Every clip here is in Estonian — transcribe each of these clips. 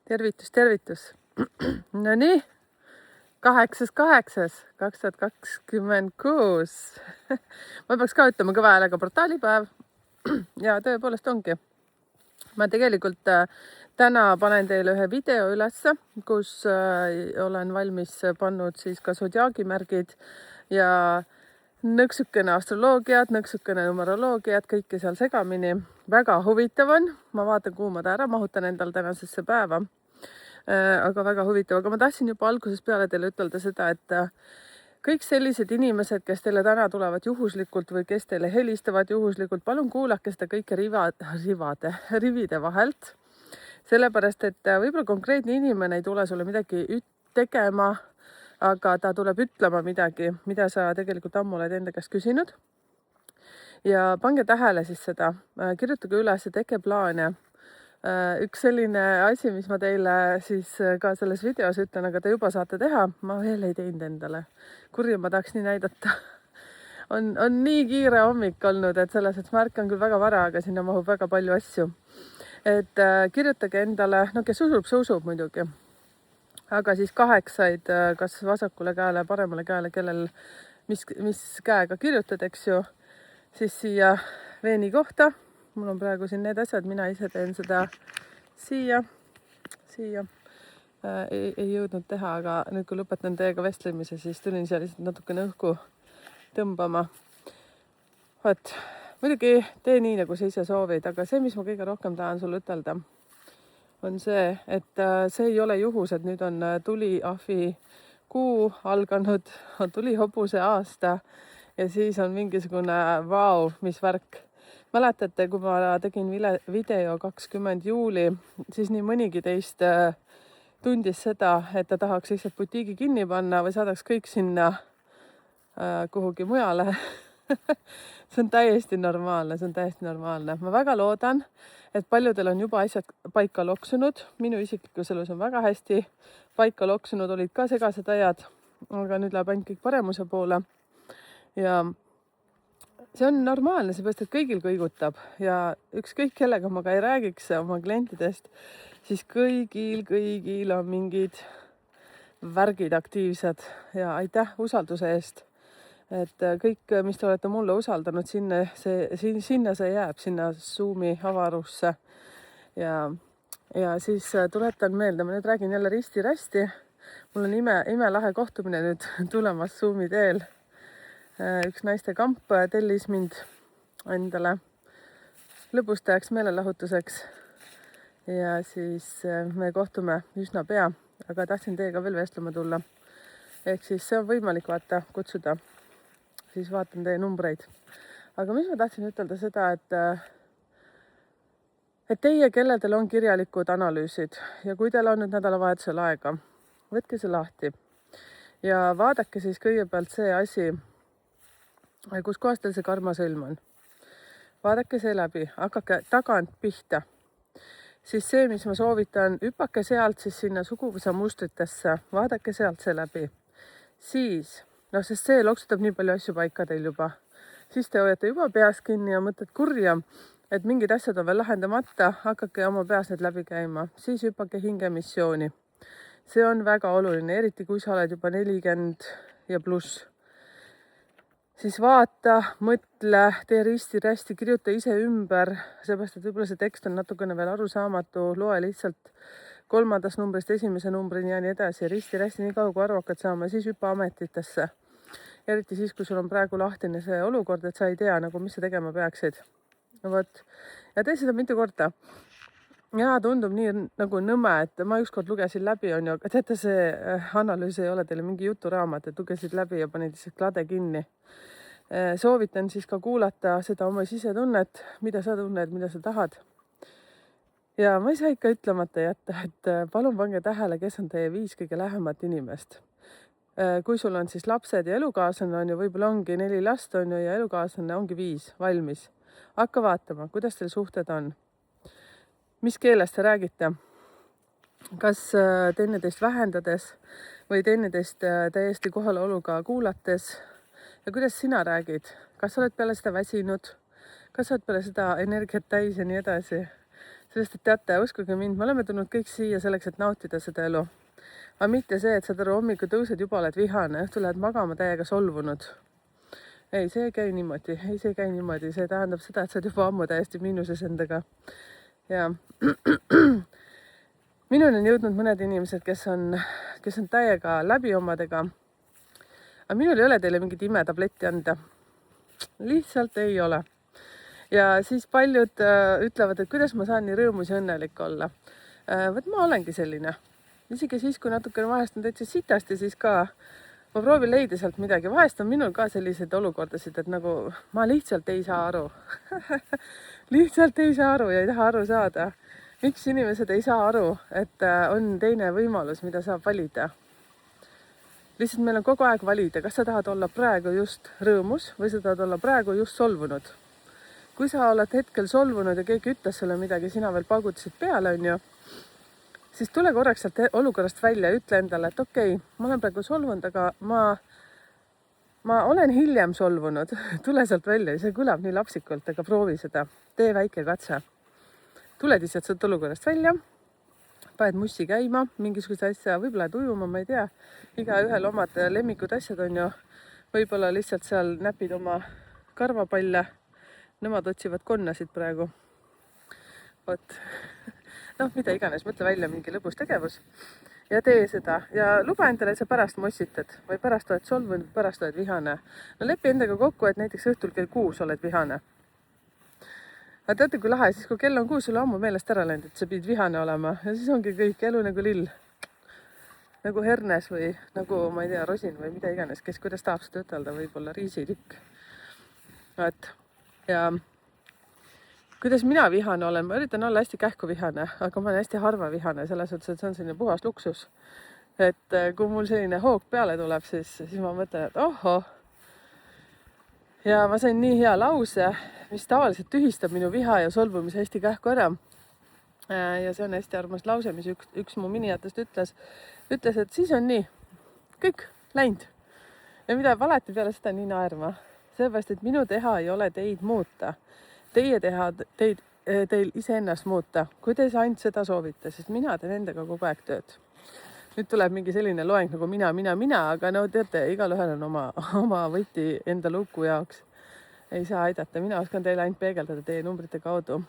Tervitus. No nii, 8.8.2026. ma peaks ka ütlema kõva häälega portaalipäev. Ja tõepoolest ongi. Ma tegelikult täna panen teile ühe video ülesse, kus olen valmis pannud siis ka zodiaagimärgid ja nõksukene astroloogiat, nõksukene numeroloogiat, kõike seal segamini. Väga huvitav on. Ma vaatan, kuhu ma ta ära mahutan endal tänasesse päeva. Aga väga huvitav. Aga ma tahtsin juba algusest peale teile ütelda seda, et kõik sellised inimesed, kes teile täna tulevad juhuslikult või kes teile helistavad juhuslikult, palun kuulake seda kõike rivide vahelt. Sellepärast, et võib-olla konkreetne inimene ei tule sulle midagi tegema, aga ta tuleb ütlema midagi, mida sa tegelikult ammu oled enda käest küsinud. Ja pange tähele siis seda, kirjutage üles ja tehke plaane. Üks selline asi, mis ma teile siis ka selles videos ütlen, aga te juba saate teha, ma veel ei teinud endale. Kurja ma tahaks nii näidata. On nii kiire hommik olnud, et selles, et ma ärkan küll väga vara, aga sinna mahub väga palju asju. Et kirjutage endale, no kes usub, see usub muidugi. Aga siis 8 kas vasakule käele, paremale käele, kellel mis käega kirjutad, eks ju, siis siia veeni kohta. Mul on praegu siin need asjad, mina ise teen seda siia. Ei jõudnud teha, aga nüüd kui lõpetan teiega vestlemise, siis tulin siia lihtsalt natukene õhku tõmbama. Võt, muidugi tee nii, nagu sa ise soovid, aga see, mis ma kõige rohkem tahan sulle ütelda, on see, et see ei ole juhus, et nüüd on tuliahvi kuu alganud, on tulihobuse aasta ja siis on mingisugune vau, mis värk. Mäletate, kui ma tegin video 20. juuli, siis nii mõnigi teist tundis seda, et ta tahaks lihtsalt butiigi kinni panna või saadaks kõik sinna kuhugi mujale. See on täiesti normaalne. Ma väga loodan, et paljudel on juba asjad paika loksunud. Minu isiklikus elus on väga hästi paika loksunud, olid ka segased ajad, aga nüüd läheb ainult kõik paremuse poole. Ja see on normaalne, seepärast, et kõigil kõigutab ja ükskõik kellega ma ka ei räägiks oma klientidest, siis kõigil on mingid värgid aktiivsed ja aitäh usalduse eest. Et kõik, mis te olete mulle usaldanud, sinna see jääb, sinna Zoomi avarusse. Ja siis tuletan meelde, ma nüüd räägin jälle risti-rästi. Mul on imelahe kohtumine nüüd tulemas Zoomi teel. Üks naiste kamp tellis mind endale lõbustajaks, meelelahutuseks ja siis me kohtume üsna pea, aga tahtsin teiega veel vestlema tulla. Ehk siis see on võimalik kutsuda, siis vaatan teie numbreid. Aga mis ma tahtsin ütelda seda, et teie, kelledel on kirjalikud analüüsid ja kui teil on nüüd nädalavahetusel aega, võtke see lahti ja vaadake siis kõigepealt see asi, kus kohas teil see karmasõlm on. Vaadake see läbi, hakake tagant pihta. Siis see, mis ma soovitan, hüppake sealt siis sinna suguvõsa mustritesse, vaadake sealt see läbi. Siis, sest see loksutab nii palju asju paika teil juba. Siis te hoiate juba peas kinni ja mõtled kurja, et mingid asjad on veel lahendamata, hakake oma peas need läbi käima. Siis hüppake hingemissiooni. See on väga oluline, eriti kui sa oled juba 40 ja pluss. Siis vaata, mõtle, tee risti-rästi, kirjuta ise ümber, seepärast, et võib-olla see tekst on natukene veel arusaamatu, loe lihtsalt 3. numbrist 1. numbrini ja nii edasi, risti-rästi nii kaua kui aru hakkad saama, siis hüppa ametitesse. Eriti siis, kui sul on praegu lahtine see olukord, et sa ei tea, mis sa tegema peaksid. Ja tee seda mitu korda. Ja tundub nii nagu nõme, et ma ükskord lugesin läbi, on ju, aga teate, see analüüs ei ole teile mingi juturaamat, et lugesid läbi ja panid lihtsalt klade kinni. Soovitan siis ka kuulata seda oma sisetunnet, mida sa tunned, mida sa tahad. Ja ma ei saa ikka ütlemata jätta, et palun pange tähele, kes on teie 5 kõige lähemat inimest. Kui sul on siis lapsed ja elukaaslane on ju, võib-olla ongi 4 last on ju ja elukaaslane ongi 5 valmis. Hakka vaatama, kuidas teil suhted on. Mis keeles te räägite? Kas teineteist vähendades või teineteist täiesti kohaloluga kuulates? Ja kuidas sina räägid? Kas sa oled peale seda väsinud? Kas sa oled peale seda energiat täis ja nii edasi? Sest, et teate, uskuge mind, me oleme tulnud kõik siia selleks, et nautida seda elu. Aga mitte see, et sa hommikul tõused, juba oled vihane, õhtul lähed magama täiega solvunud. Ei, see ei käi niimoodi, see ei käi niimoodi, see tähendab seda, et sa oled juba ammu täiesti miinuses endaga. Ja minuni on jõudnud mõned inimesed, kes on täiega läbi omadega. Aga minul ei ole teile mingit imetabletti anda. Lihtsalt ei ole. Ja siis paljud ütlevad, et kuidas ma saan nii rõõmus ja õnnelik olla. Võt ma olengi selline. Isegi siis, kui natukene vahest on täitsa sitasti, siis ka ma proovin leida sealt midagi. Vahest on minul ka selliseid olukordasid, et nagu ma lihtsalt ei saa aru. Lihtsalt ei saa aru ja ei taha aru saada. Miks inimesed ei saa aru, et on teine võimalus, mida saab valida. Lihtsalt meil on kogu aeg valida, kas sa tahad olla praegu just rõõmus või sa tahad olla praegu just solvunud. Kui sa oled hetkel solvunud ja keegi ütles sulle midagi, sina veel paugutasid peale, on ju, siis tule korraks sealt olukorrast välja ja ütle endale, et okei, ma olen praegu solvunud, aga ma olen hiljem solvunud. Tule sealt välja ja see kõlab nii lapsikult, aga proovi seda. Tee väike katse. Tuled lihtsalt sealt olukorrast välja, paned mussi käima, mingisuguse asja, võib-olla ujuma, ma ei tea. Igaühel omad lemmikud asjad on ju. Võib-olla lihtsalt seal näpid oma karvapalle. Nemad otsivad konnasid praegu. Vot. Noh, mida iganes, mõtle välja mingi lõbus tegevus ja tee seda. Ja luba endale, et sa pärast mossitad või pärast oled solvunud, pärast oled vihane. No lepi endaga kokku, et näiteks õhtul kell 6 oled vihane. Aga teate, kui lahe, siis kui kell on 6, sulle ammu meelest ära läinud, et sa pidid vihane olema. Ja siis ongi kõik elu nagu lill. Nagu hernes või nagu, ma ei tea, rosin või mida iganes, kes kuidas tahab seda ütelda, võib-olla riisitükk. Ja kuidas mina vihane olen, ma üritan olla hästi kähku vihane, aga ma olen hästi harva vihane, selles mõttes, et see on selline puhas luksus. Et kui mul selline hoog peale tuleb, siis ma mõtlen, et oho. Ja ma sain nii hea lause, mis tavaliselt tühistab minu viha ja solvumise hästi kähku ära. Ja see on hästi armas lause, mis üks mu minijatest ütles, et siis on nii, kõik läinud. Ja mida valeti peale seda nii naerma. Seepärast, et minu teha ei ole teid muuta. Teie teha teil iseennast muuta, kui te ainult seda soovite, sest mina teen endaga kogu aeg tööd. Nüüd tuleb mingi selline loeng nagu mina, aga no teate, igalühel on oma võti enda luku jaoks. Ei saa aidata, mina oskan teile ainult peegeldada teie numbrite kaudu.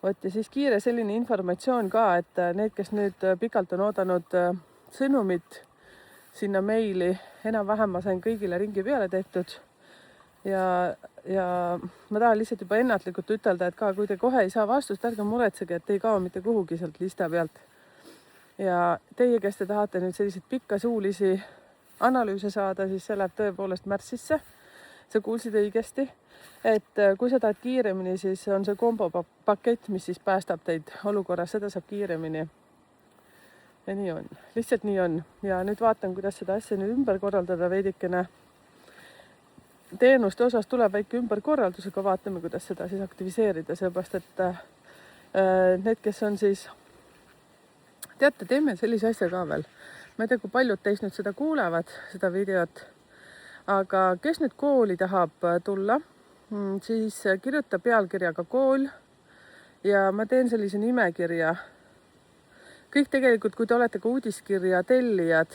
Vot ja siis kiire selline informatsioon ka, et need, kes nüüd pikalt on oodanud sõnumit sinna meili, enam-vähem ma sain kõigile ringi peale tehtud. Ja ma tahan lihtsalt juba ennatlikult ütelda, et ka kui te kohe ei saa vastust, ärge muretsege, et ei kao mitte kuhugi sealt lista pealt. Ja teie, kes te tahate nüüd selliseid pikkasuulisi analüüse saada, siis see läheb tõepoolest märtsisse. Sa kuulsid õigesti, et kui sa tahad kiiremini, siis on see kombopakett, mis siis päästab teid olukorras, seda saab kiiremini. Ja nii on, lihtsalt nii on. Ja nüüd vaatan, kuidas seda asja nüüd ümber korraldada veidikene. Teenuste osas tuleb väike ümberkorraldusega, vaatame, kuidas seda siis aktiviseerida, seepärast, et need, kes on siis, teate, teeme sellise asja ka veel. Ma ei tea, kui paljud teist nüüd seda kuulevad, seda videot, aga kes nüüd kooli tahab tulla, siis kirjuta pealkirjaga kool ja ma teen sellise nimekirja. Kõik tegelikult, kui te olete ka uudiskirja tellijad,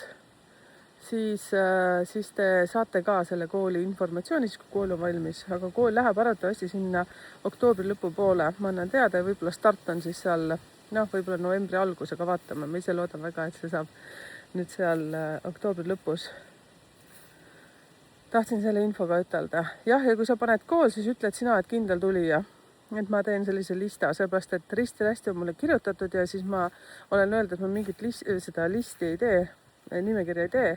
siis te saate ka selle kooli informatsiooni, siis kui kool on valmis. Aga kool läheb arvatavasti sinna oktoobri lõpu poole. Ma annan teada ja võib-olla start on siis seal, võib-olla novembri algus, aga vaatame. Ma ise loodan väga, et see saab nüüd seal oktoobri lõpus. Tahtsin selle infoga ütelda. Jah, ja kui sa paned kool, siis ütle, et sina oled kindel tulija. Et ma teen sellise lista, seepärast, et risti-hästi on mulle kirjutatud ja siis ma olen öeldud, et ma mingit seda listi ei tee, nimekirja ei tee,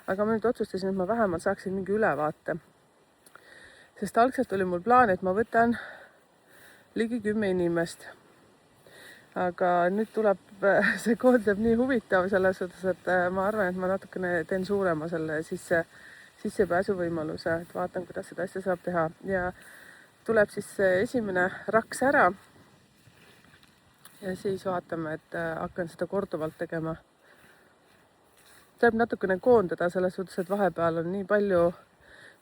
aga ma nüüd otsustasin, et ma vähemalt saaksin mingi ülevaate. Sest algselt oli mul plaan, et ma võtan ligi 10 inimest. Aga nüüd tuleb, see koondab nii huvitav selles suhtes, et ma arvan, et ma natukene teen suurema selle sissepääsu võimaluse, et vaatan, kuidas seda asja saab teha. Ja tuleb siis esimene raks ära ja siis vaatame, et hakkan seda korduvalt tegema. Tuleb natukene koondada selles suhtes, et vahepeal on nii palju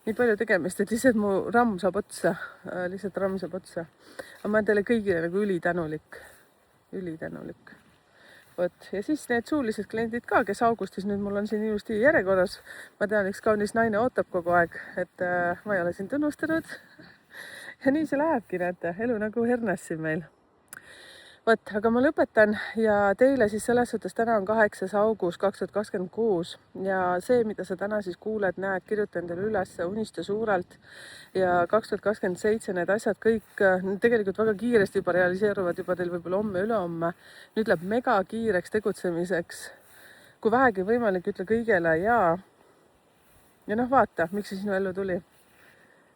nii palju tegemist, et lihtsalt mu ramm saab otsa, lihtsalt ramm saab otsa. aga ma olen teile kõigile nagu ülitänulik. Vot, ja siis need suulised kliendid ka, kes augustis nüüd mul on siin ilusti järjekorras. ma tean, üks kaunis naine ootab kogu aeg, et ma ei ole sind unustanud. ja nii see lähebki, näete, elu nagu hernes siin meil. Vot, aga ma lõpetan ja teile siis selles suhtes täna on 8. august 2026 ja see, mida sa täna siis kuuled, näed, kirjutan teile üles, unista suurelt ja 2027 need asjad kõik tegelikult väga kiiresti juba realiseeruvad juba teil võib-olla homme-ülehomme. Nüüd läheb mega kiireks tegutsemiseks. Kui vähegi võimalik, ütle kõigele ja noh, vaata, miks see sinu ellu tuli.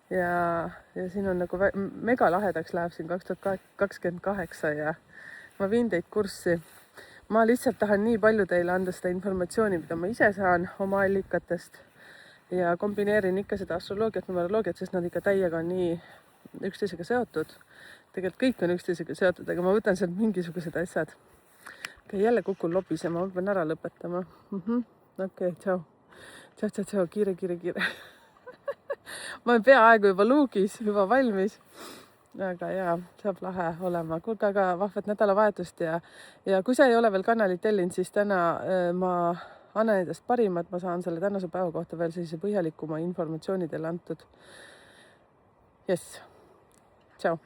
Ja siin on nagu mega lahedaks läheb siin 2028 ja ma viin teid kurssi. Ma lihtsalt tahan nii palju teile anda seda informatsiooni, mida ma ise saan oma allikatest ja kombineerin ikka seda astroloogiat, numeroloogiat, sest nad ikka täiega on nii üksteisega seotud. Tegelikult kõik on üksteisega seotud, aga ma võtan sealt mingisugused asjad. Okei, jälle kukun lobisema, ma pean ära lõpetama. Okei, tšau. Tšau, kiire. Ma olen peaaegu juba luugis, juba valmis. Aga jaa, saab lahe olema. Kuulge, aga vahvat nädalavahetust ja kui sa ei ole veel kanalit tellinud, siis täna ma annan endast parimat, ma saan selle tänase päeva kohta veel sellise põhjalikuma informatsiooni teile antud. Jess, tšau.